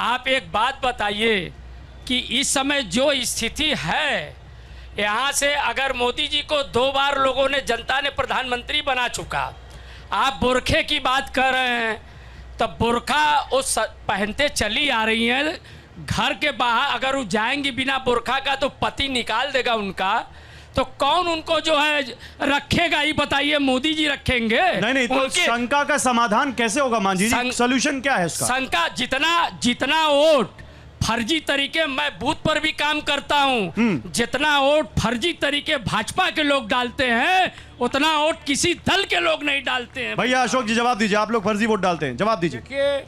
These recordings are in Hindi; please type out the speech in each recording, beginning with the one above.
आप एक बात बताइए कि इस समय जो स्थिति है, यहाँ से अगर मोदी जी को 2 बार लोगों ने, जनता ने प्रधानमंत्री बना चुका, आप बुरखे की बात कर रहे हैं, तब बुरखा उस पहनते चली आ रही हैं। घर के बाहर अगर वो जाएंगी बिना बुरखा का तो पति निकाल देगा उनका, तो कौन उनको जो है रखेगा, ये बताइए? मोदी जी रखेंगे? नहीं, तो शंका का समाधान कैसे होगा मांझी जी? सॉल्यूशन क्या है इसका? शंका, जितना वोट फर्जी तरीके, मैं बूथ पर भी काम करता हूं, जितना वोट फर्जी तरीके भाजपा के लोग डालते हैं उतना वोट किसी दल के लोग नहीं डालते हैं। भैया अशोक जी जवाब दीजिए, आप लोग फर्जी वोट डालते हैं, जवाब दीजिए। देखिए,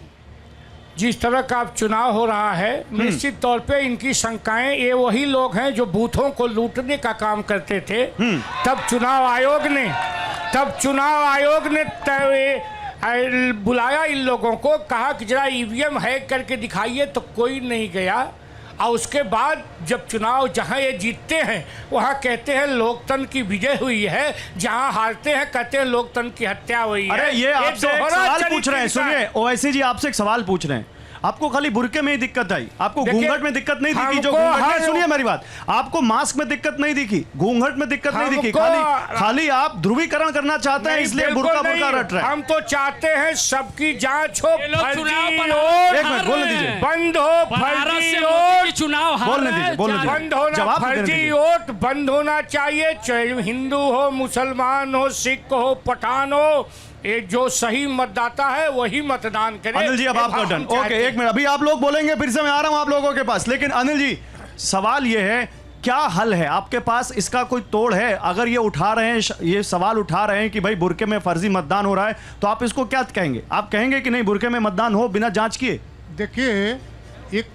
जिस तरह का चुनाव हो रहा है, निश्चित तौर पे इनकी शंकाएं, ये वही लोग हैं जो बूथों को लूटने का काम करते थे। तब चुनाव आयोग ने बुलाया इन लोगों को, कहा कि जरा ईवीएम हैक करके दिखाइए, तो कोई नहीं गया। और उसके बाद जब चुनाव जहां ये जीतते हैं वहां कहते हैं लोकतंत्र की विजय हुई है, जहां हारते हैं कहते हैं लोकतंत्र की हत्या हुई है। अरे ये आपसे एक सवाल पूछ रहे हैं, सुनिए ओवैसी जी, आपसे एक सवाल पूछ रहे हैं। आपको खाली बुरके में ही दिक्कत आई, आपको घूंघट में दिक्कत नहीं दिखी? जो घूंघट में, सुनिए मेरी बात, आपको मास्क में दिक्कत नहीं दिखी, घूंघट में दिक्कत नहीं दिखी, खाली आप ध्रुवीकरण करना चाहते हैं, इसलिए बुरका रट रहे हैं। हम तो चाहते हैं सबकी जांच हो, बोलने दीजिए, बंद हो फर्जी वोट, चुनाव बोलने दीजिए, बंद होना, फर्जी वोट बंद होना चाहिए। चाहे हिंदू हो, मुसलमान हो, सिख हो, पठान हो, ये जो सही मतदाता है वही मतदान करे। अनिल जी अब आपका टर्न। ओके, एक मिनट, अभी आप लोग बोलेंगे, फिर से मैं आ रहा हूं आप लोगों के पास। लेकिन अनिल जी, सवाल ये है, क्या हल है आपके पास? इसका कोई तोड़ है? अगर ये उठा रहे हैं, ये सवाल उठा रहे हैं कि भाई बुरके में फर्जी मतदान हो रहा है, तो आप इसको क्या कहेंगे? आप कहेंगे कि नहीं, बुरके में मतदान हो बिना जांच किए? देखिए, एक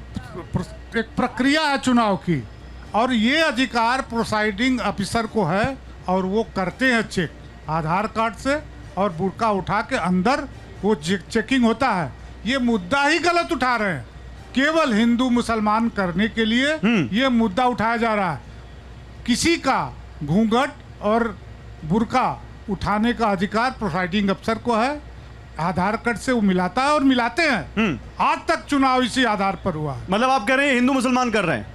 प्रक्रिया है चुनाव की, और ये अधिकार प्रोसाइडिंग ऑफिसर को है, और वो करते हैं चेक आधार कार्ड से, और बुरका उठा के अंदर वो चेकिंग होता है। ये मुद्दा ही गलत उठा रहे हैं, केवल हिंदू मुसलमान करने के लिए ये मुद्दा उठाया जा रहा है। किसी का घूंघट और बुरका उठाने का अधिकार प्रोसाइडिंग अफसर को है, आधार कार्ड से वो मिलाता है और मिलाते हैं। आज तक चुनाव इसी आधार पर हुआ। मतलब आप कह रहे हैं हिंदू मुसलमान कर रहे हैं?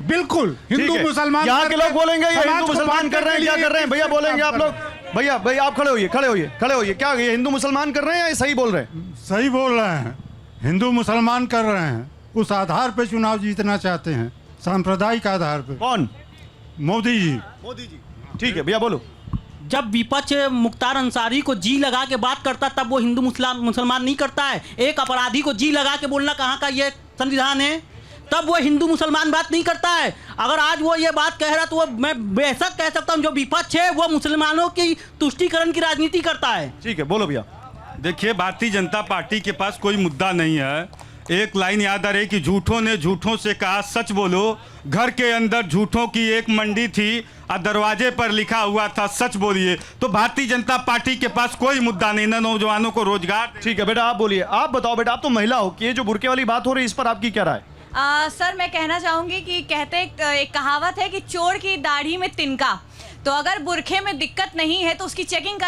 बिल्कुल, हिंदू मुसलमान। यहाँ के लोग बोलेंगे ये हिंदू मुसलमान कर रहे हैं, क्या कर रहे हैं? भैया बोलेंगे आप लोग? भैया आप खड़े होइए, क्या ये हिंदू मुसलमान कर रहे हैं या सही बोल रहे हैं? सही बोल रहे हैं, हिंदू मुसलमान कर रहे हैं। उस आधार पे चुनाव जीतना चाहते हैं, सांप्रदायिक आधार पे। कौन? मोदी जी। ठीक है भैया, बोलो। जब विपक्ष मुख्तार अंसारी को जी लगा के बात करता, तब वो हिंदू मुसलमान नहीं करता है। एक अपराधी को जी लगा के बोलना कहाँ का ये संविधान है? तब वो हिंदू मुसलमान बात नहीं करता है। अगर आज वो ये बात कह रहा तो वो, मैं बेशक कह सकता हूँ, जो विपक्ष है वो मुसलमानों की तुष्टीकरण की राजनीति करता है। ठीक है, बोलो भैया। देखिए, भारतीय जनता पार्टी के पास कोई मुद्दा नहीं है। एक लाइन याद आ रही कि झूठों ने झूठों से कहा सच बोलो। घर के अंदर झूठों की एक मंडी थी और दरवाजे पर लिखा हुआ था सच बोलिए। तो भारतीय जनता पार्टी के पास कोई मुद्दा नहीं, ना नौजवानों को रोजगार। ठीक है बेटा, आप बोलिए, आप बताओ बेटा, आप तो महिला हो, कि ये जो बुरके वाली बात हो रही है इस पर आपकी क्या राय? सर, मैं कहना चाहूँगी कि कहते एक कहावत है कि चोर की दाढ़ी में तिनका। तो अगर बुरखे में दिक्कत नहीं है तो उसकी चेकिंग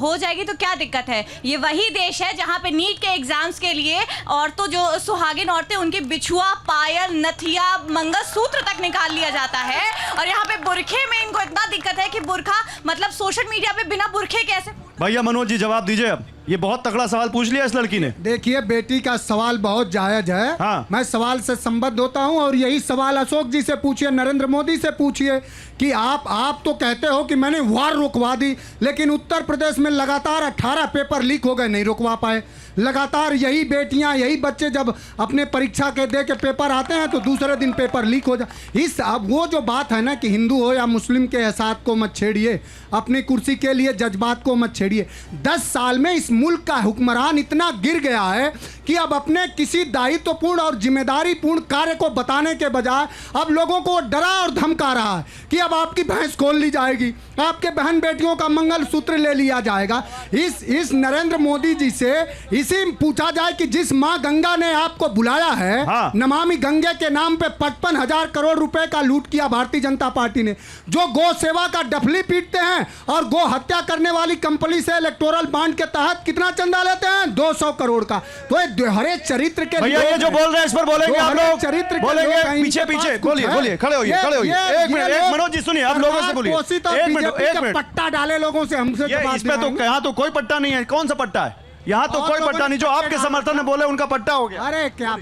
हो जाएगी, तो क्या दिक्कत है? ये वही देश है जहाँ पे नीट के एग्जाम्स के लिए औरतों, जो सुहागिन औरतें, उनकी बिछुआ, पायल, नथिया, मंगलसूत्र तक निकाल लिया जाता है। और यहाँ पे बुरखे में इनको इतना दिक्कत है कि बुरखा, मतलब सोशल मीडिया पे बिना बुरखे कैसे? भैया मनोज जी जवाब दीजिए। अब ये बहुत तगड़ा सवाल पूछ लिया इस लड़की ने। देखिए, बेटी का सवाल बहुत जायज है। हाँ। मैं सवाल से संबद्ध होता हूं, और यही सवाल अशोक जी से पूछिए, नरेंद्र मोदी से पूछिए कि आप तो कहते हो कि मैंने वार रुकवा दी, लेकिन उत्तर प्रदेश में लगातार 18 पेपर लीक हो गए, नहीं रुकवा पाए। लगातार यही बेटियां, यही बच्चे जब अपने परीक्षा के दे के पेपर आते हैं तो दूसरे दिन पेपर लीक हो जाए। अब वो जो बात है ना कि हिंदू हो या मुस्लिम के एहसास को मत छेड़िए, अपनी कुर्सी के लिए जज्बात को मत छेड़िए। 10 साल में इस मुल्क का हुक्मरान इतना गिर गया है कि अब अपने किसी दायित्वपूर्ण और जिम्मेदारीपूर्ण कार्य को बताने के बजाय अब लोगों को डरा और धमका रहा है कि अब आपकी भैंस खोल ली जाएगी, आपके बहन बेटियों का मंगलसूत्र ले लिया जाएगा। इस नरेंद्र मोदी जी से इसी पूछा जाए कि जिस मां गंगा ने आपको बुलाया है, हाँ। नमामि गंगे के नाम पे 55,000 करोड़ रुपए का लूट किया भारतीय जनता पार्टी ने, जो गौ सेवा का डफली पीटते हैं और गो हत्या करने वाली कंपनी से इलेक्टोरल बॉन्ड के तहत कितना चंदा लेते हैं? 200 करोड़ का। तो ये हरे चरित्र के भैया लोग ये जो हैं। बोल रहे हैं इस पर बोलेंगे जो आप हरे लोग, चरित्र के लोग बोलेंगे हैं, इनके पीछे पास पीछे कुछ बोलिए है। बोलिए, खड़े होइए ये- खड़े होइए, ये- एक मिनट, ये एक लोग मनोज जी सुनिए, आप लोगों से बोलिए, पोषित और एक मिनट, बीजेपी एक के मिनट। पट्टा डाले लोगों से हमसे ये जवाब इस पे तो दिलाएंगे। यहाँ तो कोई पट्टा नहीं है। कौन सा पट्टा है? यहाँ तो और कोई लोगों पट्टा ने नहीं, जो पट्टे आपके डाला समर्थन में बोले उनका पट्टा हो गया। अरे क्या बात